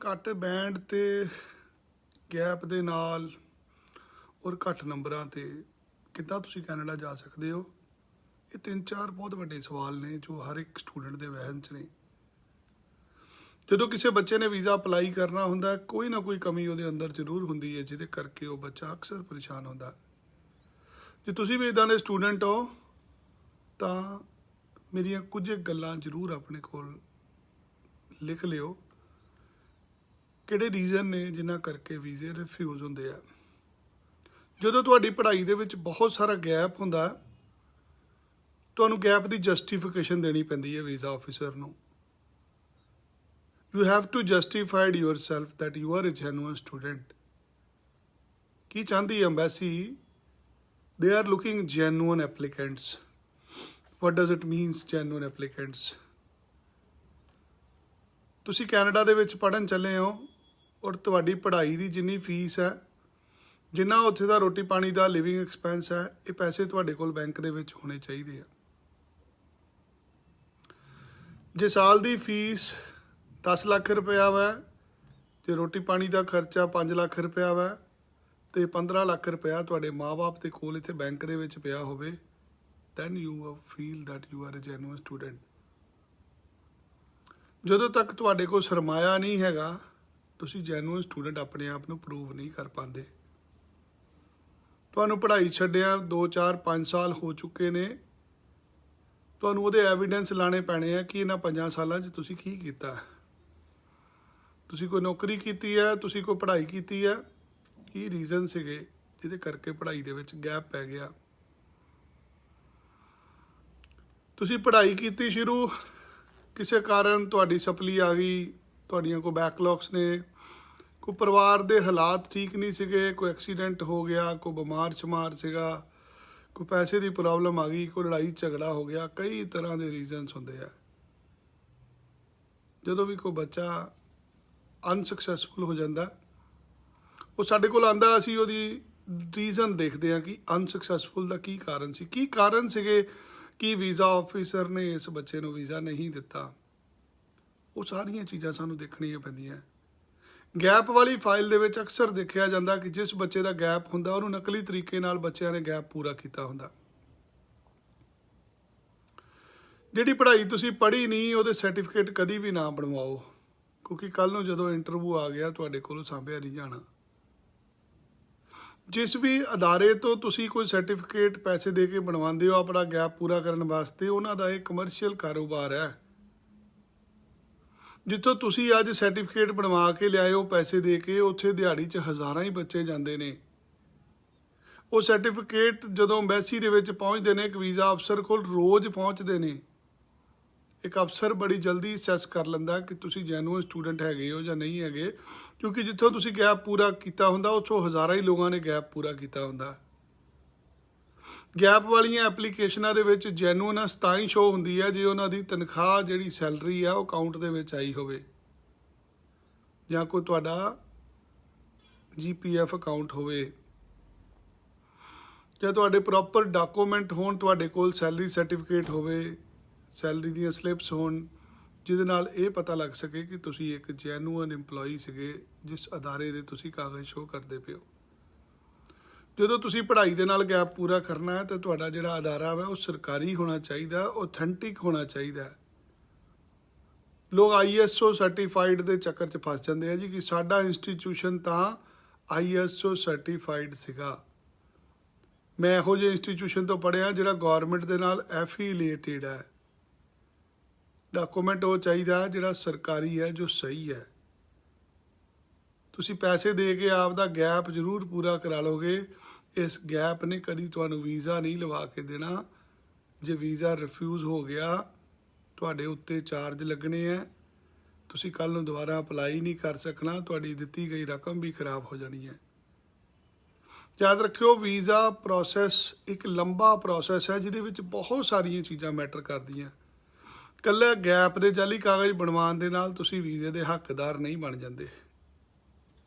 घट बैंड ते गैप दे नाल और घट नंबरां ते किद्दां तुसीं कैनेडा जा सकदे हो। ये 3-4 बहुत वड्डे सवाल ने जो हर एक स्टूडेंट दे वहन च ने। ਜਦੋਂ ਕਿਸੇ ਬੱਚੇ ਨੇ ਵੀਜ਼ਾ ਅਪਲਾਈ ਕਰਨਾ ਹੁੰਦਾ ਕੋਈ ਨਾ ਕੋਈ ਕਮੀ ਉਹਦੇ ਅੰਦਰ ਜ਼ਰੂਰ ਹੁੰਦੀ ਹੈ ਜਿਹਦੇ ਕਰਕੇ ਉਹ ਬੱਚਾ ਅਕਸਰ ਪਰੇਸ਼ਾਨ ਹੁੰਦਾ। ਜੇ ਤੁਸੀਂ ਵੀ ਇਦਾਂ ਦੇ ਸਟੂਡੈਂਟ ਹੋ ਤਾਂ ਮੇਰੀਆਂ ਕੁਝ ਗੱਲਾਂ ਜ਼ਰੂਰ ਆਪਣੇ ਕੋਲ ਲਿਖ ਲਿਓ, ਕਿਹੜੇ ਰੀਜ਼ਨ ਨੇ ਜਿਨ੍ਹਾਂ ਕਰਕੇ ਵੀਜ਼ੇ ਰਿਫਿਊਜ਼ ਹੁੰਦੇ ਆ। ਜਦੋਂ ਤੁਹਾਡੀ ਪੜ੍ਹਾਈ ਦੇ ਵਿੱਚ ਬਹੁਤ ਸਾਰਾ ਗੈਪ ਹੁੰਦਾ ਤੁਹਾਨੂੰ ਗੈਪ ਦੀ ਜਸਟੀਫਿਕੇਸ਼ਨ ਦੇਣੀ ਪੈਂਦੀ ਹੈ ਵੀਜ਼ਾ ਆਫਿਸਰ ਨੂੰ। You have to justify yourself that you are a genuine student. ਕੀ ਚਾਹੁੰਦੀ embassy? They are looking genuine applicants. What does it mean genuine applicants? ਤੁਸੀਂ ਕੈਨੇਡਾ ਦੇ ਵਿੱਚ ਪੜ੍ਹਨ ਚੱਲੇ ਹੋ ਔਰ ਤੁਹਾਡੀ ਪੜ੍ਹਾਈ ਦੀ ਜਿੰਨੀ ਫੀਸ ਹੈ, ਜਿੰਨਾ ਉੱਥੇ ਦਾ ਰੋਟੀ ਪਾਣੀ ਦਾ ਲਿਵਿੰਗ ਐਕਸਪੈਂਸ ਹੈ, ਇਹ ਪੈਸੇ ਤੁਹਾਡੇ ਕੋਲ ਬੈਂਕ ਦੇ ਵਿੱਚ ਹੋਣੇ ਚਾਹੀਦੇ ਆ। ਜੇ ਸਾਲ ਦੀ ਫੀਸ 10 ਲੱਖ ਰੁਪਇਆ ਵਾ, ਜੇ ਰੋਟੀ ਪਾਣੀ ਦਾ ਖਰਚਾ 5 ਲੱਖ ਰੁਪਇਆ ਵਾ ਤੇ 15 ਲੱਖ ਰੁਪਇਆ ਤੁਹਾਡੇ ਮਾਂ-ਬਾਪ ਦੇ ਕੋਲ ਇੱਥੇ ਬੈਂਕ ਦੇ ਵਿੱਚ ਪਿਆ ਹੋਵੇ, then you feel that you are a genuine student. ਜਦੋਂ ਤੱਕ ਤੁਹਾਡੇ ਕੋਲ ਸਰਮਾਇਆ ਨਹੀਂ ਹੈਗਾ ਤੁਸੀਂ ਜੈਨੂਇਨ ਸਟੂਡੈਂਟ ਆਪਣੇ ਆਪ ਨੂੰ ਪ੍ਰੂਵ ਨਹੀਂ ਕਰ ਪਾਉਂਦੇ। ਤੁਹਾਨੂੰ ਪੜ੍ਹਾਈ ਛੱਡਿਆ 2-4-5 ਸਾਲ ਹੋ ਚੁੱਕੇ ਨੇ, ਤੁਹਾਨੂੰ ਉਹਦੇ ਐਵੀਡੈਂਸ ਲਾਣੇ ਪੈਣੇ ਆ ਕਿ ਇਹਨਾਂ 5 ਸਾਲਾਂ 'ਚ ਤੁਸੀਂ ਕੀ ਕੀਤਾ। ਤੁਸੀਂ ਕੋਈ ਨੌਕਰੀ ਕੀਤੀ ਹੈ, ਤੁਸੀਂ ਕੋਈ ਪੜ੍ਹਾਈ ਕੀਤੀ ਹੈ, ਕੀ ਰੀਜ਼ਨ ਸੀਗੇ ਜਿਹਦੇ ਕਰਕੇ ਪੜ੍ਹਾਈ ਦੇ ਵਿੱਚ ਗੈਪ ਪੈ ਗਿਆ। ਤੁਸੀਂ ਪੜ੍ਹਾਈ ਕੀਤੀ ਸ਼ੁਰੂ, ਕਿਸੇ ਕਾਰਨ ਤੁਹਾਡੀ ਸਪਲੀ ਆ ਗਈ, ਤੁਹਾਡੀਆਂ ਕੋਈ ਬੈਕਲੌਗਸ ਨੇ, ਕੋਈ ਪਰਿਵਾਰ ਦੇ ਹਾਲਾਤ ਠੀਕ ਨਹੀਂ ਸੀਗੇ, ਕੋਈ ਐਕਸੀਡੈਂਟ ਹੋ ਗਿਆ, ਕੋਈ ਬਿਮਾਰ ਸ਼ਮਾਰ ਸੀਗਾ, ਕੋਈ ਪੈਸੇ ਦੀ ਪ੍ਰੋਬਲਮ ਆ ਗਈ, ਕੋਈ ਲੜਾਈ ਝਗੜਾ ਹੋ ਗਿਆ, ਕਈ ਤਰ੍ਹਾਂ ਦੇ ਰੀਜ਼ਨਸ ਹੁੰਦੇ ਆ। ਜਦੋਂ ਵੀ ਕੋਈ ਬੱਚਾ ਅਨਸਕਸੈਸਫੁਲ ਹੋ ਜਾਂਦਾ ਉਹ ਸਾਡੇ ਕੋਲ ਆਂਦਾ, ਅਸੀਂ ਉਹਦੀ ਰੀਜ਼ਨ ਦੇਖਦੇ ਹਾਂ ਕਿ ਅਨਸਕਸੈਸਫੁਲ ਦਾ ਕੀ ਕਾਰਨ ਸੀ, ਕੀ ਕਾਰਨ ਸੀਗੇ ਕਿ ਵੀਜ਼ਾ ਆਫਿਸਰ ਨੇ ਇਸ ਬੱਚੇ ਨੂੰ ਵੀਜ਼ਾ ਨਹੀਂ ਦਿੱਤਾ। ਉਹ ਸਾਰੀਆਂ ਚੀਜ਼ਾਂ ਸਾਨੂੰ ਦੇਖਣੀਆਂ ਪੈਂਦੀਆਂ। ਗੈਪ ਵਾਲੀ ਫਾਈਲ ਦੇ ਵਿੱਚ ਅਕਸਰ ਦੇਖਿਆ ਜਾਂਦਾ ਕਿ ਜਿਸ ਬੱਚੇ ਦਾ ਗੈਪ ਹੁੰਦਾ ਉਹਨੂੰ ਨਕਲੀ ਤਰੀਕੇ ਨਾਲ ਬੱਚਿਆਂ ਨੇ ਗੈਪ ਪੂਰਾ ਕੀਤਾ ਹੁੰਦਾ। ਜਿਹੜੀ ਪੜ੍ਹਾਈ ਤੁਸੀਂ ਪੜ੍ਹੀ ਨਹੀਂ ਉਹਦੇ ਸਰਟੀਫਿਕੇਟ ਕਦੀ ਵੀ ਨਾ ਬਣਵਾਓ, ਕਿਉਂਕਿ ਕੱਲ੍ਹ ਨੂੰ ਜਦੋਂ ਇੰਟਰਵਿਊ ਆ ਗਿਆ ਤੁਹਾਡੇ ਕੋਲੋਂ ਸਾਂਭਿਆ ਨਹੀਂ ਜਾਣਾ। ਜਿਸ ਵੀ ਅਦਾਰੇ ਤੋਂ ਤੁਸੀਂ ਕੋਈ ਸਰਟੀਫਿਕੇਟ ਪੈਸੇ ਦੇ ਕੇ ਬਣਵਾਉਂਦੇ ਹੋ ਆਪਣਾ ਗੈਪ ਪੂਰਾ ਕਰਨ ਵਾਸਤੇ, ਉਹਨਾਂ ਦਾ ਇਹ ਕਮਰਸ਼ੀਅਲ ਕਾਰੋਬਾਰ ਹੈ। ਜਿੱਥੋਂ ਤੁਸੀਂ ਅੱਜ ਸਰਟੀਫਿਕੇਟ ਬਣਵਾ ਕੇ ਲਿਆਏ ਹੋ ਪੈਸੇ ਦੇ ਕੇ, ਉੱਥੇ ਦਿਹਾੜੀ 'ਚ ਹਜ਼ਾਰਾਂ ਹੀ ਬੱਚੇ ਜਾਂਦੇ ਨੇ। ਉਹ ਸਰਟੀਫਿਕੇਟ ਜਦੋਂ ਐਮਬੈਸੀ ਦੇ ਵਿੱਚ ਪਹੁੰਚਦੇ ਨੇ, ਇੱਕ ਵੀਜ਼ਾ ਅਫਸਰ ਕੋਲ ਰੋਜ਼ ਪਹੁੰਚਦੇ ਨੇ। ਇੱਕ ਅਫਸਰ ਬੜੀ ਜਲਦੀ ਅਸੈਸ ਕਰ ਲੈਂਦਾ ਕਿ ਤੁਸੀਂ ਜੈਨੂਇਨ ਸਟੂਡੈਂਟ ਹੈਗੇ ਹੋ ਜਾਂ ਨਹੀਂ ਹੈਗੇ, ਕਿਉਂਕਿ ਜਿੱਥੋਂ ਤੁਸੀਂ ਗੈਪ ਪੂਰਾ ਕੀਤਾ ਹੁੰਦਾ ਉੱਥੋਂ ਹਜ਼ਾਰਾਂ ਹੀ ਲੋਕਾਂ ਨੇ ਗੈਪ ਪੂਰਾ ਕੀਤਾ ਹੁੰਦਾ। ਗੈਪ ਵਾਲੀਆਂ ਐਪਲੀਕੇਸ਼ਨਾਂ ਦੇ ਵਿੱਚ ਜੈਨੂਇਨੈਸ ਤਾਂ ਹੀ ਸ਼ੋ ਹੁੰਦੀ ਹੈ ਜੇ ਉਹਨਾਂ ਦੀ ਤਨਖਾਹ ਜਿਹੜੀ ਸੈਲਰੀ ਆ ਉਹ ਅਕਾਊਂਟ ਦੇ ਵਿੱਚ ਆਈ ਹੋਵੇ, ਜਾਂ ਕੋਈ ਤੁਹਾਡਾ GPF ਅਕਾਊਂਟ ਹੋਵੇ, ਜਾਂ ਤੁਹਾਡੇ ਪ੍ਰੋਪਰ ਡਾਕੂਮੈਂਟ ਹੋਣ, ਤੁਹਾਡੇ ਕੋਲ ਸੈਲਰੀ ਸਰਟੀਫਿਕੇਟ ਹੋਵੇ, ਸੈਲਰੀ ਦੀਆਂ ਸਲਿੱਪਸ ਹੋਣ, ਜਿਹਦੇ ਨਾਲ ਇਹ ਪਤਾ ਲੱਗ ਸਕੇ ਕਿ ਤੁਸੀਂ ਇੱਕ ਜੈਨੂਇਨ EMPLOYEE ਸੀਗੇ ਜਿਸ ਅਦਾਰੇ ਦੇ ਤੁਸੀਂ ਕਾਗਜ਼ ਸ਼ੋਅ ਕਰਦੇ ਪਏ ਹੋ। ਜਦੋਂ ਤੁਸੀਂ ਪੜ੍ਹਾਈ ਦੇ ਨਾਲ ਗੈਪ ਪੂਰਾ ਕਰਨਾ ਹੈ ਤਾਂ ਤੁਹਾਡਾ ਜਿਹੜਾ ਅਦਾਰਾ ਵਾ ਉਹ ਸਰਕਾਰੀ ਹੋਣਾ ਚਾਹੀਦਾ, ਆਥੈਂਟਿਕ ਹੋਣਾ ਚਾਹੀਦਾ। ਲੋਕ ISO ਸਰਟੀਫਾਈਡ ਦੇ ਚੱਕਰ 'ਚ ਫਸ ਜਾਂਦੇ ਆ ਜੀ ਕਿ ਸਾਡਾ ਇੰਸਟੀਚਿਊਸ਼ਨ ਤਾਂ ISO ਸਰਟੀਫਾਈਡ ਸੀਗਾ। ਮੈਂ ਇਹੋ ਜਿਹੇ ਇੰਸਟੀਚਿਊਸ਼ਨ ਤੋਂ ਪੜ੍ਹਿਆ ਜਿਹੜਾ ਗੌਰਮੈਂਟ ਦੇ ਨਾਲ ਐਫੀਲੀਏਟਿਡ ਹੈ। ਡਾਕੂਮੈਂਟ ਉਹ ਚਾਹੀਦਾ ਜਿਹੜਾ ਸਰਕਾਰੀ ਹੈ, ਜੋ ਸਹੀ ਹੈ। ਤੁਸੀਂ ਪੈਸੇ ਦੇ ਕੇ ਆਪ ਦਾ ਗੈਪ ਜ਼ਰੂਰ ਪੂਰਾ ਕਰਾ ਲਓਗੇ, ਇਸ ਗੈਪ ਨੇ ਕਦੀ ਤੁਹਾਨੂੰ ਵੀਜ਼ਾ ਨਹੀਂ ਲਵਾ ਕੇ ਦੇਣਾ। ਜੇ ਵੀਜ਼ਾ ਰਿਫਿਊਜ਼ ਹੋ ਗਿਆ ਤੁਹਾਡੇ ਉੱਤੇ ਚਾਰਜ ਲੱਗਣੇ ਹੈ, ਤੁਸੀਂ ਕੱਲ੍ਹ ਨੂੰ ਦੁਬਾਰਾ ਅਪਲਾਈ ਨਹੀਂ ਕਰ ਸਕਣਾ, ਤੁਹਾਡੀ ਦਿੱਤੀ ਗਈ ਰਕਮ ਵੀ ਖਰਾਬ ਹੋ ਜਾਣੀ ਹੈ। ਯਾਦ ਰੱਖਿਓ ਵੀਜ਼ਾ ਪ੍ਰੋਸੈਸ ਇੱਕ ਲੰਬਾ ਪ੍ਰੋਸੈਸ ਹੈ ਜਿਹਦੇ ਵਿੱਚ ਬਹੁਤ ਸਾਰੀਆਂ ਚੀਜ਼ਾਂ ਮੈਟਰ ਕਰਦੀਆਂ। ਇਕੱਲੇ ਗੈਪ ਦੇ ਜਾਲੀ ਕਾਗਜ਼ ਬਣਵਾਉਣ ਦੇ ਨਾਲ ਤੁਸੀਂ ਵੀਜ਼ੇ ਦੇ ਹੱਕਦਾਰ ਨਹੀਂ ਬਣ ਜਾਂਦੇ।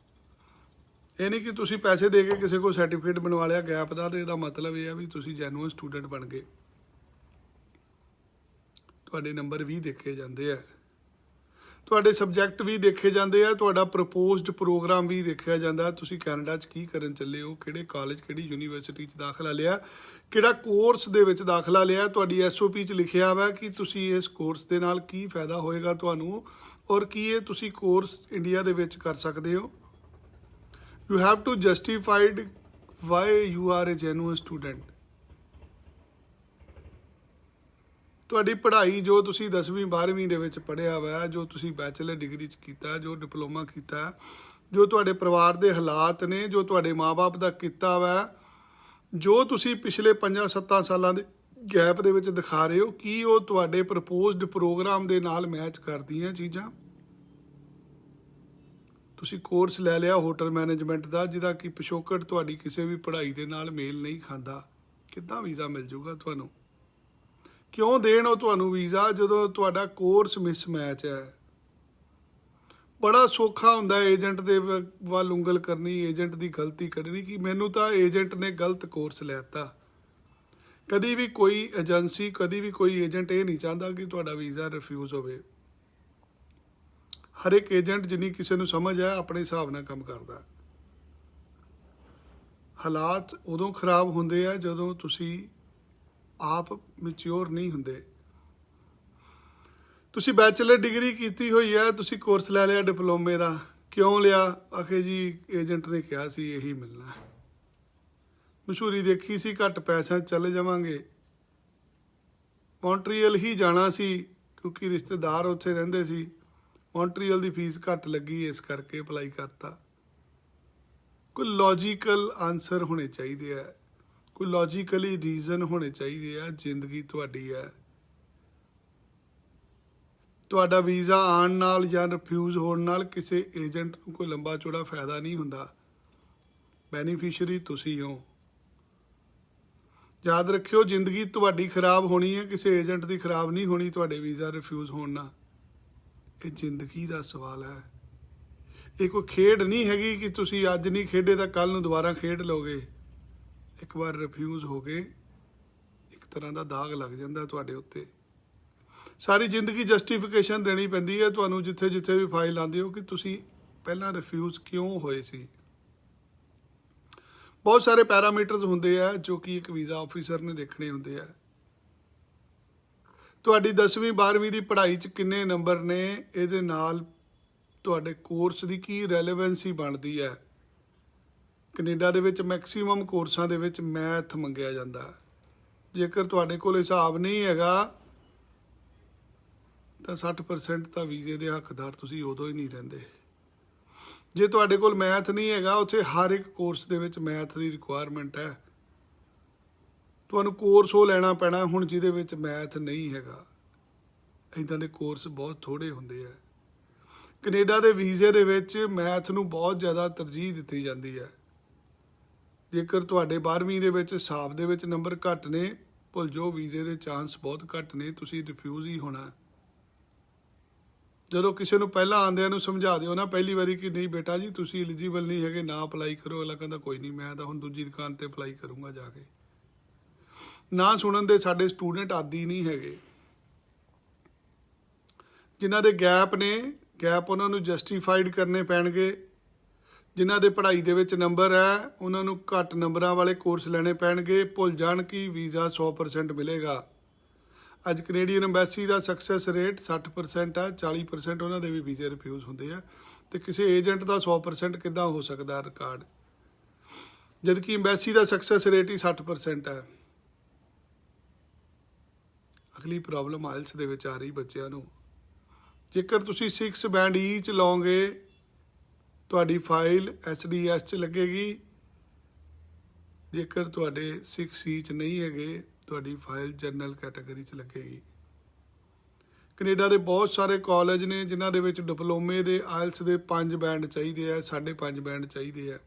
ਇਹ ਨਹੀਂ ਕਿ ਤੁਸੀਂ ਪੈਸੇ ਦੇ ਕੇ ਕਿਸੇ ਕੋਲ ਸਰਟੀਫਿਕੇਟ ਬਣਵਾ ਲਿਆ ਗੈਪ ਦਾ ਤੇ ਇਹਦਾ ਮਤਲਬ ਇਹ ਆ ਵੀ ਤੁਸੀਂ ਜੈਨੂਇਨ ਸਟੂਡੈਂਟ ਬਣ ਗਏ। ਤੁਹਾਡੇ ਨੰਬਰ ਵੀ ਦੇਖੇ ਜਾਂਦੇ ਆ। ਤੁਹਾਡੇ ਸਬਜੈਕਟ ਵੀ ਦੇਖੇ ਜਾਂਦੇ ਆ, ਤੁਹਾਡਾ ਪ੍ਰਪੋਜ਼ਡ ਪ੍ਰੋਗਰਾਮ ਵੀ ਦੇਖਿਆ ਜਾਂਦਾ, ਤੁਸੀਂ ਕੈਨੇਡਾ 'ਚ ਕੀ ਕਰਨ ਚੱਲੇ ਹੋ, ਕਿਹੜੇ ਕਾਲਜ ਕਿਹੜੀ ਯੂਨੀਵਰਸਿਟੀ 'ਚ ਦਾਖਲਾ ਲਿਆ, ਕਿਹੜਾ ਕੋਰਸ ਦੇ ਵਿੱਚ ਦਾਖਲਾ ਲਿਆ, ਤੁਹਾਡੀ SOP 'ਚ ਲਿਖਿਆ ਵਾ ਕਿ ਤੁਸੀਂ ਇਸ ਕੋਰਸ ਦੇ ਨਾਲ ਕੀ ਫਾਇਦਾ ਹੋਏਗਾ ਤੁਹਾਨੂੰ, ਔਰ ਕੀ ਇਹ ਤੁਸੀਂ ਕੋਰਸ ਇੰਡੀਆ ਦੇ ਵਿੱਚ ਕਰ ਸਕਦੇ ਹੋ। You have to justified why you are a genuine student. ਤੁਹਾਡੀ ਪੜ੍ਹਾਈ ਜੋ ਤੁਸੀਂ 10ਵੀਂ 12ਵੀਂ ਦੇ ਵਿੱਚ ਪੜ੍ਹਿਆ ਵਾ, ਜੋ ਤੁਸੀਂ ਬੈਚਲਰ ਡਿਗਰੀ 'ਚ ਕੀਤਾ, ਜੋ ਡਿਪਲੋਮਾ ਕੀਤਾ, ਜੋ ਤੁਹਾਡੇ ਪਰਿਵਾਰ ਦੇ ਹਾਲਾਤ ਨੇ, ਜੋ ਤੁਹਾਡੇ ਮਾਪੇ ਦਾ ਕੀਤਾ ਵਾ, ਜੋ ਤੁਸੀਂ ਪਿਛਲੇ 5-7 ਸਾਲਾਂ ਦੇ ਗੈਪ ਦੇ ਵਿੱਚ ਦਿਖਾ ਰਹੇ ਹੋ, ਕੀ ਉਹ ਤੁਹਾਡੇ ਪ੍ਰਪੋਜ਼ਡ ਪ੍ਰੋਗਰਾਮ ਦੇ ਨਾਲ ਮੈਚ ਕਰਦੀਆਂ ਚੀਜ਼ਾਂ। ਤੁਸੀਂ ਕੋਰਸ ਲੈ ਲਿਆ ਹੋਟਲ ਮੈਨੇਜਮੈਂਟ ਦਾ, ਜਿਹਦਾ ਕਿ ਪਿਛੋਕੜ ਤੁਹਾਡੀ ਕਿਸੇ ਵੀ ਪੜ੍ਹਾਈ ਦੇ ਨਾਲ ਮੇਲ ਨਹੀਂ ਖਾਂਦਾ, ਕਿੱਦਾਂ ਵੀਜ਼ਾ ਮਿਲ ਜੂਗਾ ਤੁਹਾਨੂੰ। ਕਿਉਂ ਦੇਣ ਉਹ ਤੁਹਾਨੂੰ ਵੀਜ਼ਾ ਜਦੋਂ ਤੁਹਾਡਾ ਕੋਰਸ ਮਿਸਮੈਚ ਹੈ। ਬੜਾ ਸੌਖਾ ਹੁੰਦਾ ਏਜੰਟ ਦੇ ਵੱਲ ਉਂਗਲ ਕਰਨੀ, ਏਜੰਟ ਦੀ ਗਲਤੀ ਕੱਢਣੀ ਕਿ ਮੈਨੂੰ ਤਾਂ ਏਜੰਟ ਨੇ ਗਲਤ ਕੋਰਸ ਲੈਤਾ। ਕਦੀ ਵੀ ਕੋਈ ਏਜੰਸੀ, ਕਦੀ ਵੀ ਕੋਈ ਏਜੰਟ ਇਹ ਨਹੀਂ ਚਾਹੁੰਦਾ ਕਿ ਤੁਹਾਡਾ ਵੀਜ਼ਾ ਰਿਫਿਊਜ਼ ਹੋਵੇ। ਹਰ ਇੱਕ ਏਜੰਟ, ਜਿੰਨੀ ਕਿਸੇ ਨੂੰ ਸਮਝ ਹੈ, ਆਪਣੇ ਹਿਸਾਬ ਨਾਲ ਕੰਮ ਕਰਦਾ। ਹਾਲਾਤ ਉਦੋਂ ਖਰਾਬ ਹੁੰਦੇ ਆ ਜਦੋਂ ਤੁਸੀਂ ਆਪ ਮੈਚਿਓਰ ਨਹੀਂ ਹੁੰਦੇ। ਤੁਸੀਂ ਬੈਚਲਰ ਡਿਗਰੀ ਕੀਤੀ ਹੋਈ ਹੈ, ਤੁਸੀਂ ਕੋਰਸ ਲੈ ਲਿਆ ਡਿਪਲੋਮੇ ਦਾ, ਕਿਉਂ ਲਿਆ? ਆਖੇ ਜੀ ਏਜੰਟ ਨੇ ਕਿਹਾ ਸੀ ਇਹੀ ਮਿਲਣਾ, ਮਸ਼ਹੂਰੀ ਦੇਖੀ ਸੀ, ਘੱਟ ਪੈਸਿਆਂ 'ਚ ਚਲੇ ਜਾਵਾਂਗੇ। ਮੌਂਟਰੀਅਲ ਹੀ ਜਾਣਾ ਸੀ ਕਿਉਂਕਿ ਰਿਸ਼ਤੇਦਾਰ ਉੱਥੇ ਰਹਿੰਦੇ ਸੀ, ਮੌਂਟਰੀਅਲ ਦੀ ਫੀਸ ਘੱਟ ਲੱਗੀ, ਇਸ ਕਰਕੇ ਅਪਲਾਈ ਕਰਤਾ। ਕੋਈ ਲੌਜੀਕਲ ਆਨਸਰ ਹੋਣੇ ਚਾਹੀਦੇ ਆ, ਕੋਈ ਲੌਜੀਕਲੀ ਰੀਜ਼ਨ ਹੋਣੇ ਚਾਹੀਦੇ ਆ। ਜ਼ਿੰਦਗੀ ਤੁਹਾਡੀ ਹੈ, ਤੁਹਾਡਾ ਵੀਜ਼ਾ ਆਉਣ ਨਾਲ ਜਾਂ ਰਿਫਿਊਜ਼ ਹੋਣ ਨਾਲ ਕਿਸੇ ਏਜੰਟ ਨੂੰ ਕੋਈ ਲੰਬਾ ਚੌੜਾ ਫਾਇਦਾ ਨਹੀਂ ਹੁੰਦਾ। ਬੈਨੀਫੀਸ਼ੀਅਰੀ ਤੁਸੀਂ ਹੋ। ਯਾਦ ਰੱਖਿਓ, ਜ਼ਿੰਦਗੀ ਤੁਹਾਡੀ ਖਰਾਬ ਹੋਣੀ ਹੈ, ਕਿਸੇ ਏਜੰਟ ਦੀ ਖਰਾਬ ਨਹੀਂ ਹੋਣੀ ਤੁਹਾਡੇ ਵੀਜ਼ਾ ਰਿਫਿਊਜ਼ ਹੋਣ ਨਾਲ। ਇਹ ਜ਼ਿੰਦਗੀ ਦਾ ਸਵਾਲ ਹੈ। ਇਹ ਕੋਈ ਖੇਡ ਨਹੀਂ ਹੈਗੀ ਕਿ ਤੁਸੀਂ ਅੱਜ ਨਹੀਂ ਖੇਡੇ ਤਾਂ ਕੱਲ ਨੂੰ ਦੁਬਾਰਾ ਖੇਡ ਲਓਗੇ। ਇੱਕ ਵਾਰ ਰਿਫਿਊਜ਼ ਹੋ ਗਏ, ਇੱਕ ਤਰ੍ਹਾਂ ਦਾ ਦਾਗ ਲੱਗ ਜਾਂਦਾ ਤੁਹਾਡੇ ਉੱਤੇ। ਸਾਰੀ ਜ਼ਿੰਦਗੀ ਜਸਟੀਫਿਕੇਸ਼ਨ ਦੇਣੀ ਪੈਂਦੀ ਹੈ ਤੁਹਾਨੂੰ, ਜਿੱਥੇ ਜਿੱਥੇ ਵੀ ਫਾਈਲ ਆਉਂਦੀ ਹੋ, ਕਿ ਤੁਸੀਂ ਪਹਿਲਾਂ ਰਿਫਿਊਜ਼ ਕਿਉਂ ਹੋਏ ਸੀ। ਬਹੁਤ ਸਾਰੇ ਪੈਰਾਮੀਟਰਸ ਹੁੰਦੇ ਆ ਜੋ ਕਿ ਇੱਕ ਵੀਜ਼ਾ ਆਫਿਸਰ ਨੇ ਦੇਖਣੇ ਹੁੰਦੇ ਆ। ਤੁਹਾਡੀ 10ਵੀਂ 12ਵੀਂ ਦੀ ਪੜ੍ਹਾਈ 'ਚ ਕਿੰਨੇ ਨੰਬਰ ਨੇ, ਇਹਦੇ ਨਾਲ ਤੁਹਾਡੇ ਕੋਰਸ ਦੀ ਕੀ ਰੈਲੇਵੈਂਸੀ ਬਣਦੀ ਹੈ। ਕੈਨੇਡਾ ਦੇ ਵਿੱਚ ਮੈਕਸੀਮਮ ਕੋਰਸਾਂ ਦੇ ਵਿੱਚ ਮੈਥ ਮੰਗਿਆ ਜਾਂਦਾ। ਜੇਕਰ ਤੁਹਾਡੇ ਕੋਲ ਹਿਸਾਬ ਨਹੀਂ ਹੈਗਾ ਤਾਂ 60% ਤਾਂ ਵੀਜ਼ੇ ਦੇ ਹੱਕਦਾਰ ਤੁਸੀਂ ਉਦੋਂ ਹੀ ਨਹੀਂ ਰਹਿੰਦੇ। ਜੇ ਤੁਹਾਡੇ ਕੋਲ ਮੈਥ ਨਹੀਂ ਹੈਗਾ, ਉੱਥੇ ਹਰ ਇੱਕ ਕੋਰਸ ਦੇ ਵਿੱਚ ਮੈਥ ਦੀ ਰਿਕੁਆਇਰਮੈਂਟ ਹੈ। ਤੁਹਾਨੂੰ ਕੋਰਸ ਉਹ ਲੈਣਾ ਪੈਣਾ ਹੁਣ ਜਿਹਦੇ ਵਿੱਚ ਮੈਥ ਨਹੀਂ ਹੈਗਾ। ਇੱਦਾਂ ਦੇ ਕੋਰਸ ਬਹੁਤ ਥੋੜ੍ਹੇ ਹੁੰਦੇ ਆ। ਕੈਨੇਡਾ ਦੇ ਵੀਜ਼ੇ ਦੇ ਵਿੱਚ ਮੈਥ ਨੂੰ ਬਹੁਤ ਜ਼ਿਆਦਾ ਤਰਜੀਹ ਦਿੱਤੀ ਜਾਂਦੀ ਹੈ। ਜੇਕਰ ਤੁਹਾਡੇ 12ਵੀਂ ਦੇ ਵਿੱਚ ਹਿਸਾਬ ਦੇ ਵਿੱਚ ਨੰਬਰ ਘੱਟ ਨੇ, ਭੁੱਲ ਜਾਓ, ਵੀਜ਼ੇ ਦੇ ਚਾਂਸ ਬਹੁਤ ਘੱਟ ਨੇ, ਤੁਸੀਂ ਰਿਫਿਊਜ਼ ਹੀ ਹੋਣਾ। ਜਦੋਂ ਕਿਸੇ ਨੂੰ ਪਹਿਲਾਂ ਆਉਂਦਿਆਂ ਨੂੰ ਸਮਝਾ ਦਿਓ ਨਾ ਪਹਿਲੀ ਵਾਰੀ ਕਿ ਨਹੀਂ ਬੇਟਾ ਜੀ ਤੁਸੀਂ ਐਲੀਜੀਬਲ ਨਹੀਂ ਹੈਗੇ, ਨਾ ਅਪਲਾਈ ਕਰੋ, ਅਗਲਾ ਕਹਿੰਦਾ ਕੋਈ ਨਹੀਂ, ਮੈਂ ਤਾਂ ਹੁਣ ਦੂਜੀ ਦੁਕਾਨ ਤੇ ਅਪਲਾਈ ਕਰੂੰਗਾ ਜਾ ਕੇ। ਨਾ ਸੁਣਨ ਦੇ ਸਾਡੇ ਸਟੂਡੈਂਟ ਆਦੀ ਨਹੀਂ ਹੈਗੇ। ਜਿਨ੍ਹਾਂ ਦੇ ਗੈਪ ਨੇ, ਗੈਪ ਉਹਨਾਂ ਨੂੰ ਜਸਟੀਫਾਈਡ ਕਰਨੇ ਪੈਣਗੇ। ਜਿਨ੍ਹਾਂ ਦੇ ਪੜ੍ਹਾਈ ਦੇ ਵਿੱਚ ਨੰਬਰ ਹੈ, ਉਹਨਾਂ ਨੂੰ ਘੱਟ ਨੰਬਰਾਂ ਵਾਲੇ ਕੋਰਸ ਲੈਣੇ ਪੈਣਗੇ। ਭੁੱਲ ਜਾਣ ਕਿ ਵੀਜ਼ਾ 100% ਮਿਲੇਗਾ। ਅੱਜ ਕੈਨੇਡੀਅਨ ਐਮਬੈਸੀ ਦਾ ਸਕਸੈਸ ਰੇਟ 60% ਹੈ, 40% ਉਹਨਾਂ ਦੇ ਵੀ ਵੀਜ਼ੇ ਰਿਫਿਊਜ਼ ਹੁੰਦੇ ਆ। ਤੇ ਕਿਸੇ ਏਜੰਟ ਦਾ 100% ਕਿੱਦਾਂ ਹੋ ਸਕਦਾ ਰਿਕਾਰਡ, ਜਦ ਕਿ ਐਮਬੈਸੀ ਦਾ ਸਕਸੈਸ ਰੇਟ ਹੀ 60% ਹੈ। ਅਗਲੀ ਪ੍ਰੋਬਲਮ ਆਇਲਸ ਦੇ ਵਿੱਚ ਆ ਰਹੀ ਬੱਚਿਆਂ ਨੂੰ। ਜੇਕਰ ਤੁਸੀਂ 6 ਬੈਂਡ ਈ 'ਚ ਲਓਗੇ, ਤੁਹਾਡੀ ਫਾਈਲ SDS 'ਚ ਲੱਗੇਗੀ। ਜੇਕਰ ਤੁਹਾਡੇ 6C 'ਚ ਨਹੀਂ ਹੈਗੇ, ਤੁਹਾਡੀ ਫਾਈਲ ਜਨਰਲ ਕੈਟਾਗਰੀ 'ਚ ਲੱਗੇਗੀ। ਕੈਨੇਡਾ ਦੇ ਬਹੁਤ ਸਾਰੇ ਕਾਲਜ ਨੇ ਜਿਨ੍ਹਾਂ ਦੇ ਵਿੱਚ ਡਿਪਲੋਮੇ ਦੇ ਆਇਲਸ ਦੇ 5 ਬੈਂਡ ਚਾਹੀਦੇ ਆ, 5.5 ਬੈਂਡ ਚਾਹੀਦੇ ਆ।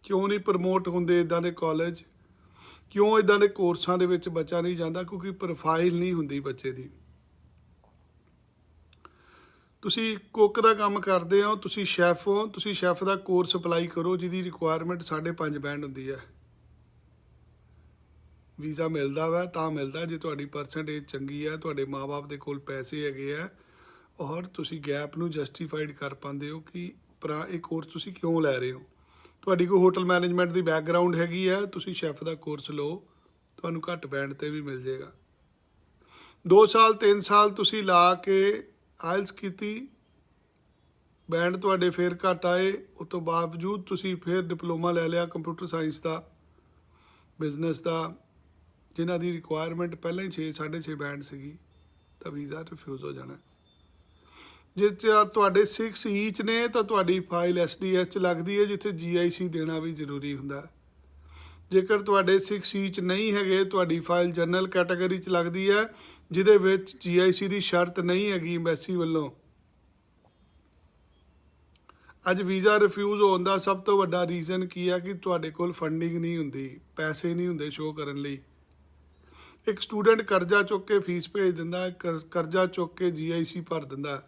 ਕਿਉਂ ਨਹੀਂ ਪ੍ਰਮੋਟ ਹੁੰਦੇ ਇੱਦਾਂ ਦੇ ਕਾਲਜ? ਕਿਉਂ ਇੱਦਾਂ ਦੇ ਕੋਰਸਾਂ ਦੇ ਵਿੱਚ ਬੱਚਾ ਨਹੀਂ ਜਾਂਦਾ? ਕਿਉਂਕਿ ਪ੍ਰੋਫਾਈਲ ਨਹੀਂ ਹੁੰਦੀ ਬੱਚੇ ਦੀ। ਤੁਸੀਂ ਕੁੱਕ ਦਾ ਕੰਮ ਕਰਦੇ ਹੋ, ਤੁਸੀਂ ਸ਼ੈਫ ਹੋ, ਤੁਸੀਂ ਸ਼ੈਫ ਦਾ ਕੋਰਸ ਅਪਲਾਈ ਕਰੋ ਜਿਹਦੀ ਰਿਕੁਆਇਰਮੈਂਟ 5.5 ਬੈਂਡ ਹੁੰਦੀ ਹੈ। ਵੀਜ਼ਾ ਮਿਲਦਾ ਵਾ ਤਾਂ ਮਿਲਦਾ ਜੇ ਤੁਹਾਡੀ ਪਰਸੈਂਟੇਜ ਚੰਗੀ ਹੈ, ਤੁਹਾਡੇ ਮਾਪੇ ਦੇ ਕੋਲ ਪੈਸੇ ਹੈਗੇ ਆ, ਔਰ ਤੁਸੀਂ ਗੈਪ ਨੂੰ ਜਸਟੀਫਾਈਡ ਕਰ ਪਾਉਂਦੇ ਹੋ ਕਿ ਇਹ ਕੋਰਸ ਤੁਸੀਂ ਕਿਉਂ ਲੈ ਰਹੇ ਹੋ। ਤੁਹਾਡੀ ਕੋਈ ਹੋਟਲ ਮੈਨੇਜਮੈਂਟ ਦੀ ਬੈਕਗਰਾਊਂਡ ਹੈਗੀ ਹੈ, ਤੁਸੀਂ ਸ਼ੈਫ ਦਾ ਕੋਰਸ ਲਓ, ਤੁਹਾਨੂੰ ਘੱਟ ਬੈਂਡ ਤੇ ਵੀ ਮਿਲ ਜਾਏਗਾ। 2 ਸਾਲ 3 ਸਾਲ ਤੁਸੀਂ ਲਾ ਕੇ ਆਇਲਸ ਕੀਤੀ, ਬੈਂਡ ਤੁਹਾਡੇ ਫਿਰ ਘੱਟ ਆਏ, ਉਸ ਤੋਂ ਬਾਵਜੂਦ ਤੁਸੀਂ ਫਿਰ ਡਿਪਲੋਮਾ ਲੈ ਲਿਆ ਕੰਪਿਊਟਰ ਸਾਇੰਸ ਦਾ, ਬਿਜ਼ਨਸ ਦਾ, ਜਿਨ੍ਹਾਂ ਦੀ ਰਿਕੁਆਇਰਮੈਂਟ ਪਹਿਲਾਂ ਹੀ 6.5 ਬੈਂਡ ਸੀਗੀ, ਤਾਂ ਵੀਜ਼ਾ ਰਿਫਿਊਜ਼ ਹੋ ਜਾਣਾ। ਜੇ ਤੁਹਾਡੇ 6 ਈਚ ਨੇ ਤਾਂ ਤੁਹਾਡੀ ਫਾਈਲ SDS 'ਚ ਲੱਗਦੀ ਹੈ, ਜਿੱਥੇ GIC ਦੇਣਾ ਵੀ ਜ਼ਰੂਰੀ ਹੁੰਦਾ। ਜੇਕਰ ਤੁਹਾਡੇ 6 ਈਚ ਨਹੀਂ ਹੈਗੇ, ਤੁਹਾਡੀ ਫਾਈਲ ਜਨਰਲ ਕੈਟਾਗਰੀ 'ਚ ਲੱਗਦੀ ਹੈ, ਜਿਹਦੇ ਵਿੱਚ GIC ਦੀ ਸ਼ਰਤ ਨਹੀਂ ਹੈਗੀ ਐਮਬੈਸੀ ਵੱਲੋਂ। ਅੱਜ ਵੀਜ਼ਾ ਰਿਫਿਊਜ਼ ਹੋਣ ਦਾ ਸਭ ਤੋਂ ਵੱਡਾ ਰੀਜ਼ਨ ਕੀ ਹੈ ਕਿ ਤੁਹਾਡੇ ਕੋਲ ਫੰਡਿੰਗ ਨਹੀਂ ਹੁੰਦੀ, ਪੈਸੇ ਨਹੀਂ ਹੁੰਦੇ ਸ਼ੋਅ ਕਰਨ ਲਈ। ਇੱਕ ਸਟੂਡੈਂਟ ਕਰਜ਼ਾ ਚੁੱਕ ਕੇ ਫੀਸ ਭੇਜ ਦਿੰਦਾ, ਕਰਜ਼ਾ ਚੁੱਕ ਕੇ GIC ਭਰ ਦਿੰਦਾ।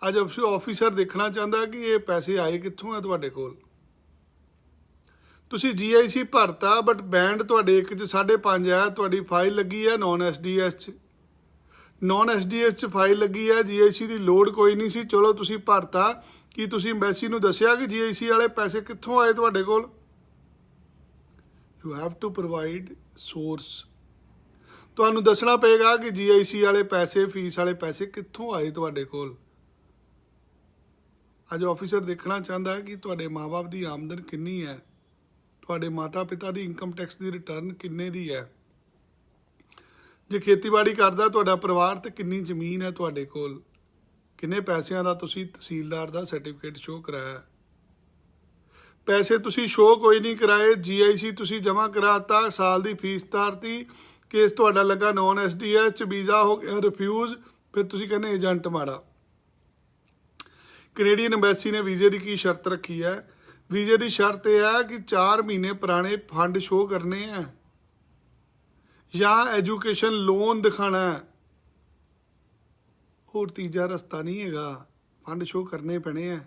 ਅੱਜ ਆਫਿਸਰ ਦੇਖਣਾ ਚਾਹੁੰਦਾ ਕਿ ਇਹ ਪੈਸੇ ਆਏ ਕਿੱਥੋਂ ਆ ਤੁਹਾਡੇ ਕੋਲ। ਤੁਸੀਂ GIC ਭਰਤਾ ਬਟ ਬੈਂਡ ਤੁਹਾਡੇ 1 'ਚ 5.5 ਹੈ, ਤੁਹਾਡੀ ਫਾਈਲ ਲੱਗੀ ਹੈ ਨੌਨ SDS 'ਚ, ਨੌਨ SDS 'ਚ ਫਾਈਲ ਲੱਗੀ ਹੈ, GIC ਦੀ ਲੋੜ ਕੋਈ ਨਹੀਂ ਸੀ, ਚਲੋ ਤੁਸੀਂ ਭਰਤਾ। ਕੀ ਤੁਸੀਂ ਐਮਬੈਸੀ ਨੂੰ ਦੱਸਿਆ ਕਿ GIC ਵਾਲੇ ਪੈਸੇ ਕਿੱਥੋਂ ਆਏ ਤੁਹਾਡੇ ਕੋਲ? You have to provide source. ਤੁਹਾਨੂੰ ਦੱਸਣਾ ਪਏਗਾ ਕਿ GIC ਵਾਲੇ ਪੈਸੇ, ਫੀਸ ਵਾਲੇ ਪੈਸੇ ਕਿੱਥੋਂ ਆਏ ਤੁਹਾਡੇ ਕੋਲ। ਅੱਜ ਆਫਿਸਰ ਦੇਖਣਾ ਚਾਹੁੰਦਾ ਹੈ ਕਿ ਤੁਹਾਡੇ ਮਾਂ-ਬਾਪ ਦੀ ਆਮਦਨ ਕਿੰਨੀ ਹੈ, ਤੁਹਾਡੇ ਮਾਤਾ-ਪਿਤਾ ਦੀ ਇਨਕਮ ਟੈਕਸ ਦੀ ਰਿਟਰਨ ਕਿੰਨੇ ਦੀ ਹੈ। ਜੇ ਖੇਤੀਬਾੜੀ ਕਰਦਾ ਤੁਹਾਡਾ ਪਰਿਵਾਰ, ਤੇ ਕਿੰਨੀ ਜ਼ਮੀਨ ਹੈ ਤੁਹਾਡੇ ਕੋਲ, ਕਿੰਨੇ ਪੈਸਿਆਂ ਦਾ ਤੁਸੀਂ ਤਹਿਸੀਲਦਾਰ ਦਾ ਸਰਟੀਫਿਕੇਟ ਸ਼ੋਅ ਕਰਾਇਆ। ਪੈਸੇ ਤੁਸੀਂ ਸ਼ੋਅ ਕੋਈ ਨਹੀਂ ਕਰਾਏ, GIC ਤੁਸੀਂ ਜਮ੍ਹਾਂ ਕਰਾਤਾ, ਸਾਲ ਦੀ ਫੀਸ ਤਾਰਤੀ, ਕੇਸ ਤੁਹਾਡਾ ਲੱਗਾ ਨੌਨ SDS 'ਚ, ਵੀਜ਼ਾ ਹੋ ਗਿਆ ਰਿਫਿਊਜ਼, ਫਿਰ ਤੁਸੀਂ ਕਹਿੰਦੇ ਏਜੰਟ ਮਾੜਾ। ਕੈਨੇਡੀਅਨ ਐਮਬੈਸੀ ਨੇ ਵੀਜ਼ੇ ਦੀ ਕੀ ਸ਼ਰਤ ਰੱਖੀ ਹੈ? ਵੀਜ਼ੇ ਦੀ ਸ਼ਰਤ ਇਹ ਹੈ ਕਿ 4 ਮਹੀਨੇ ਪੁਰਾਣੇ ਫੰਡ ਸ਼ੋਅ ਕਰਨੇ ਹੈ ਜਾਂ ਐਜੂਕੇਸ਼ਨ ਲੋਨ ਦਿਖਾਣਾ ਹੈ। ਹੋਰ ਤੀਜਾ ਰਸਤਾ ਨਹੀਂ ਹੈਗਾ, ਫੰਡ ਸ਼ੋਅ ਕਰਨੇ ਪੈਣੇ ਆ।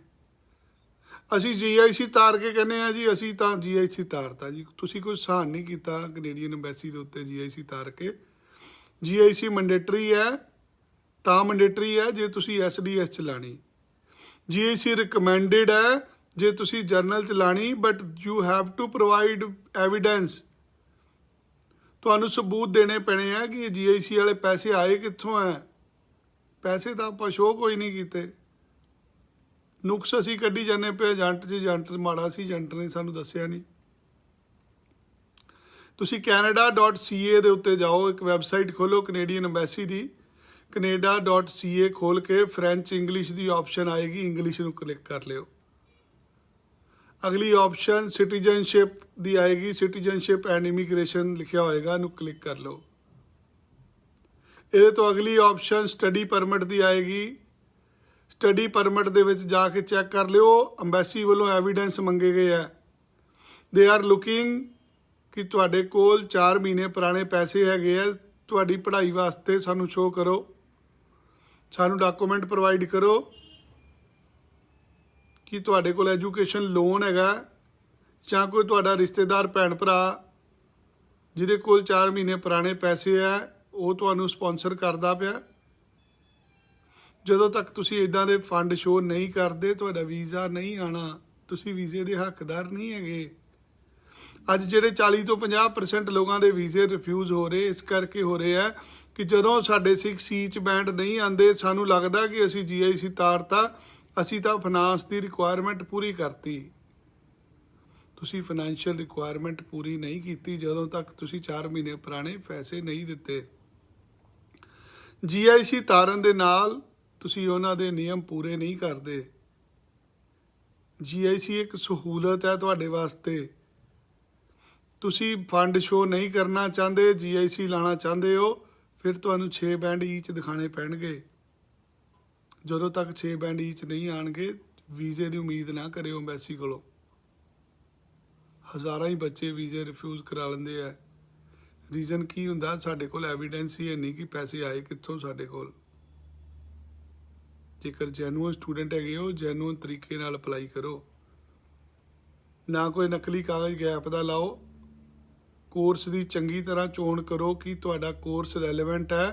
ਅਸੀਂ GIC ਤਾਰ ਕੇ ਕਹਿੰਦੇ ਆ ਜੀ ਅਸੀਂ ਤਾਂ GIC ਤਾਰਤਾ ਜੀ, ਤੁਸੀਂ ਕੋਈ ਸਹਾਨ ਨਹੀਂ ਕੀਤਾ ਕੈਨੇਡੀਅਨ ਐਮਬੈਸੀ ਦੇ ਉੱਤੇ GIC ਤਾਰ ਕੇ। GIC ਮੈਂਡੇਟਰੀ ਹੈ, ਤਾਂ ਮੈਂਡੇਟਰੀ ਹੈ ਜੇ ਤੁਸੀਂ SDS 'ਚ ਲਾਣੀ। GIC ਰਿਕਮੈਂਡਡ ਹੈ ਜੇ ਤੁਸੀਂ ਜਰਨਲ 'ਚ ਲਾਣੀ, but you have to provide evidence. ਤੁਹਾਨੂੰ ਸਬੂਤ ਦੇਣੇ ਪੈਣੇ ਆ ਕਿ GIC ਵਾਲੇ ਪੈਸੇ ਆਏ ਕਿੱਥੋਂ ਹੈ। ਪੈਸੇ ਤਾਂ ਆਪਾਂ ਸ਼ੋਅ ਕੋਈ ਨਹੀਂ ਕੀਤੇ। ਨੁਕਸ ਅਸੀਂ ਕੱਢੀ ਜਾਂਦੇ ਪਏ ਏਜੰਟ 'ਚ, ਏਜੰਟ ਮਾੜਾ ਸੀ, ਏਜੰਟ ਨੇ ਸਾਨੂੰ ਦੱਸਿਆ ਨਹੀਂ। ਤੁਸੀਂ canada.ca ਦੇ ਉੱਤੇ ਜਾਓ, ਇੱਕ ਵੈਬਸਾਈਟ ਖੋਲੋ ਕੈਨੇਡੀਅਨ ਐਮਬੈਸੀ ਦੀ, canada.ca ਖੋਲ ਕੇ ਫ੍ਰੈਂਚ ਇੰਗਲਿਸ਼ ਦੀ ਆਪਸ਼ਨ ਆਏਗੀ, ਇੰਗਲਿਸ਼ ਨੂੰ ਕਲਿੱਕ ਕਰ ਲਿਓ। ਅਗਲੀ ਆਪਸ਼ਨ ਸਿਟੀਜ਼ਨਸ਼ਿਪ ਦੀ ਆਏਗੀ, ਸਿਟੀਜ਼ਨਸ਼ਿਪ ਐਂਡ ਇਮੀਗ੍ਰੇਸ਼ਨ ਲਿਖਿਆ ਹੋਏਗਾ, ਇਹਨੂੰ ਕਲਿੱਕ ਕਰ ਲਓ। ਇਹਦੇ ਤੋਂ ਅਗਲੀ ਆਪਸ਼ਨ ਸਟੱਡੀ ਪਰਮਿਟ ਦੀ ਆਏਗੀ। ਸਟੱਡੀ ਪਰਮਿਟ ਦੇ ਵਿੱਚ ਜਾ ਕੇ ਚੈੱਕ ਕਰ ਲਿਓ, ਐਮਬੈਸੀ ਵੱਲੋਂ ਐਵੀਡੈਂਸ ਮੰਗੇ ਗਏ ਹੈ। ਦੇ ਆਰ ਲੁਕਿੰਗ ਕਿ ਤੁਹਾਡੇ ਕੋਲ 4 ਮਹੀਨੇ ਪੁਰਾਣੇ ਪੈਸੇ ਹੈਗੇ ਆ, ਤੁਹਾਡੀ ਪੜ੍ਹਾਈ ਵਾਸਤੇ ਸਾਨੂੰ ਸ਼ੋਅ ਕਰੋ, ਸਾਨੂੰ ਡਾਕੂਮੈਂਟ ਪ੍ਰੋਵਾਈਡ ਕਰੋ ਕਿ ਤੁਹਾਡੇ ਕੋਲ ਐਜੂਕੇਸ਼ਨ ਲੋਨ ਹੈਗਾ, ਜਾਂ ਕੋਈ ਤੁਹਾਡਾ ਰਿਸ਼ਤੇਦਾਰ ਭੈਣ ਭਰਾ ਜਿਹਦੇ ਕੋਲ 4 ਮਹੀਨੇ ਪੁਰਾਣੇ ਪੈਸੇ ਹੈ, ਉਹ ਤੁਹਾਨੂੰ ਸਪਾਂਸਰ ਕਰਦਾ ਪਿਆ। ਜਦੋਂ ਤੱਕ ਤੁਸੀਂ ਇਦਾਂ ਦੇ ਫੰਡ ਸ਼ੋਅ ਨਹੀਂ ਕਰਦੇ, ਤੁਹਾਡਾ ਵੀਜ਼ਾ ਨਹੀਂ ਆਣਾ, ਤੁਸੀਂ ਵੀਜ਼ੇ ਦੇ ਹੱਕਦਾਰ ਨਹੀਂ ਹੈਗੇ। ਅੱਜ ਜਿਹੜੇ 40 ਤੋਂ 50% ਲੋਕਾਂ ਦੇ ਵੀਜ਼ੇ ਰਿਫਿਊਜ਼ ਹੋ ਰਹੇ, ਇਸ ਕਰਕੇ ਹੋ ਰਹੇ ਆ ਕਿ ਜਦੋਂ ਸਾਡੇ 6 ਈਚ ਬੈਂਡ ਨਹੀਂ ਆਉਂਦੇ, ਸਾਨੂੰ ਲੱਗਦਾ ਕਿ ਅਸੀਂ GIC ਤਾਰਤਾ, ਅਸੀਂ ਤਾਂ ਫਾਈਨਾਂਸ ਦੀ ਰਿਕੁਆਇਰਮੈਂਟ ਪੂਰੀ ਕਰਤੀ। ਤੁਸੀਂ ਫਾਈਨੈਂਸ਼ੀਅਲ ਰਿਕੁਆਇਰਮੈਂਟ ਪੂਰੀ ਨਹੀਂ ਕੀਤੀ ਜਦੋਂ ਤੱਕ ਤੁਸੀਂ 4 ਮਹੀਨੇ ਪੁਰਾਣੇ ਪੈਸੇ ਨਹੀਂ ਦਿੱਤੇ। GIC ਤਾਰਨ ਦੇ ਨਾਲ ਤੁਸੀਂ ਉਹਨਾਂ ਦੇ ਨਿਯਮ ਪੂਰੇ ਨਹੀਂ ਕਰਦੇ। GIC ਇੱਕ ਸਹੂਲਤ ਹੈ ਤੁਹਾਡੇ ਵਾਸਤੇ। ਤੁਸੀਂ ਫੰਡ ਸ਼ੋਅ ਨਹੀਂ ਕਰਨਾ ਚਾਹੁੰਦੇ, GIC ਲਾਣਾ ਚਾਹੁੰਦੇ ਹੋ, ਫਿਰ ਤੁਹਾਨੂੰ 6 ਬੈਂਡ ਈਚ ਦਿਖਾਣੇ ਪੈਣਗੇ। ਜਦੋਂ ਤੱਕ 6 ਬੈਂਡ ਈਚ ਨਹੀਂ ਆਣਗੇ, ਵੀਜ਼ੇ ਦੀ ਉਮੀਦ ਨਾ ਕਰਿਓ ਐਮਬੈਸੀ ਕੋਲੋਂ। ਹਜ਼ਾਰਾਂ ਹੀ ਬੱਚੇ ਵੀਜ਼ੇ ਰਿਫਿਊਜ਼ ਕਰਾ ਲੈਂਦੇ ਆ। ਰੀਜ਼ਨ ਕੀ ਹੁੰਦਾ? ਸਾਡੇ ਕੋਲ ਐਵੀਡੈਂਸ ਹੀ ਨਹੀਂ ਕਿ ਪੈਸੇ ਆਏ ਕਿੱਥੋਂ ਸਾਡੇ ਕੋਲ। ਜੇਕਰ ਜੈਨੂਅਨ ਸਟੂਡੈਂਟ ਹੈਗੇ ਹੋ, ਜੈਨੂਅਨ ਤਰੀਕੇ ਨਾਲ ਅਪਲਾਈ ਕਰੋ, ਨਾ ਕੋਈ ਨਕਲੀ ਕਾਗਜ਼ ਗੈਪ ਦਾ ਲਾਓ। ਕੋਰਸ ਦੀ ਚੰਗੀ ਤਰ੍ਹਾਂ ਚੋਣ ਕਰੋ ਕਿ ਤੁਹਾਡਾ ਕੋਰਸ ਰੈਲੇਵੈਂਟ ਹੈ,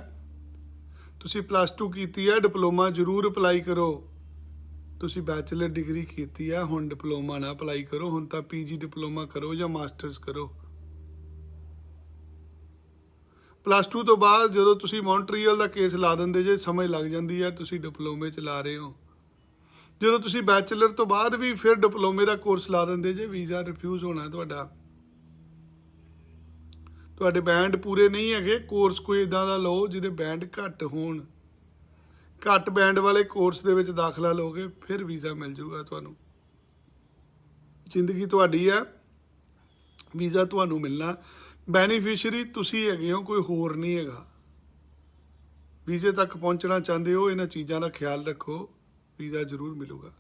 ਤੁਸੀਂ +2 ਕੀਤੀ ਹੈ, ਡਿਪਲੋਮਾ ਜ਼ਰੂਰ ਅਪਲਾਈ ਕਰੋ। ਤੁਸੀਂ ਬੈਚਲਰ ਡਿਗਰੀ ਕੀਤੀ ਹੈ, ਹੁਣ ਡਿਪਲੋਮਾ ਨਾ ਅਪਲਾਈ ਕਰੋ, ਹੁਣ ਤਾਂ ਪੀਜੀ ਡਿਪਲੋਮਾ ਕਰੋ ਜਾਂ ਮਾਸਟਰਸ ਕਰੋ। +2 ਤੋਂ ਬਾਅਦ ਜਦੋਂ ਤੁਸੀਂ ਮੌਂਟਰੀਅਲ ਦਾ ਕੇਸ ਲਾ ਦਿੰਦੇ ਜੇ, ਸਮਝ ਲੱਗ ਜਾਂਦੀ ਹੈ ਤੁਸੀਂ ਡਿਪਲੋਮੇ 'ਚ ਲਾ ਰਹੇ ਹੋ। ਜਦੋਂ ਤੁਸੀਂ ਬੈਚਲਰ ਤੋਂ ਬਾਅਦ ਵੀ ਫਿਰ ਡਿਪਲੋਮੇ ਦਾ ਕੋਰਸ ਲਾ ਦਿੰਦੇ ਜੇ, ਵੀਜ਼ਾ ਰਿਫਿਊਜ਼ ਹੋਣਾ ਤੁਹਾਡਾ। ਤੁਹਾਡੇ ਬੈਂਡ ਪੂਰੇ ਨਹੀਂ ਹੈਗੇ, ਕੋਰਸ ਕੋਈ ਇਦਾਂ ਦਾ ਲਓ ਜਿਹਦੇ ਬੈਂਡ ਘੱਟ ਹੋਣ। ਘੱਟ ਬੈਂਡ ਵਾਲੇ ਕੋਰਸ ਦੇ ਵਿੱਚ ਦਾਖਲਾ ਲਓਗੇ, ਫਿਰ ਵੀਜ਼ਾ ਮਿਲ ਜਾਊਗਾ ਤੁਹਾਨੂੰ। ਜ਼ਿੰਦਗੀ ਤੁਹਾਡੀ ਹੈ, ਵੀਜ਼ਾ ਤੁਹਾਨੂੰ ਮਿਲਣਾ। ਬੈਨੀਫਿਸ਼ਰੀ ਤੁਸੀਂ ਹੈਗੇ ਹੋ, ਕੋਈ ਹੋਰ ਨਹੀਂ ਹੈਗਾ। ਵੀਜ਼ੇ ਤੱਕ ਪਹੁੰਚਣਾ ਚਾਹੁੰਦੇ ਹੋ, ਇਹਨਾਂ ਚੀਜ਼ਾਂ ਦਾ ਖਿਆਲ ਰੱਖੋ, ਵੀਜ਼ਾ ਜ਼ਰੂਰ ਮਿਲੂਗਾ।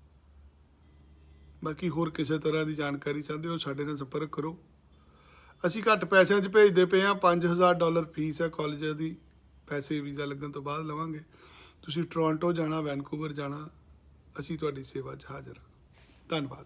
ਬਾਕੀ ਹੋਰ ਕਿਸੇ ਤਰ੍ਹਾਂ ਦੀ ਜਾਣਕਾਰੀ ਚਾਹੁੰਦੇ ਹੋ, ਸਾਡੇ ਨਾਲ ਸੰਪਰਕ ਕਰੋ। ਅਸੀਂ ਘੱਟ ਪੈਸਿਆਂ 'ਚ ਭੇਜਦੇ ਪਏ ਹਾਂ। $5000 ਫੀਸ ਹੈ ਕਾਲਜ ਦੀ, ਪੈਸੇ ਵੀਜ਼ਾ ਲੱਗਣ ਤੋਂ ਬਾਅਦ ਲਵਾਂਗੇ। ਤੁਸੀਂ ਟੋਰਾਂਟੋ ਜਾਣਾ, ਵੈਨਕੂਵਰ ਜਾਣਾ, ਅਸੀਂ ਤੁਹਾਡੀ ਸੇਵਾ 'ਚ ਹਾਜ਼ਰ ਹਾਂ। ਧੰਨਵਾਦ।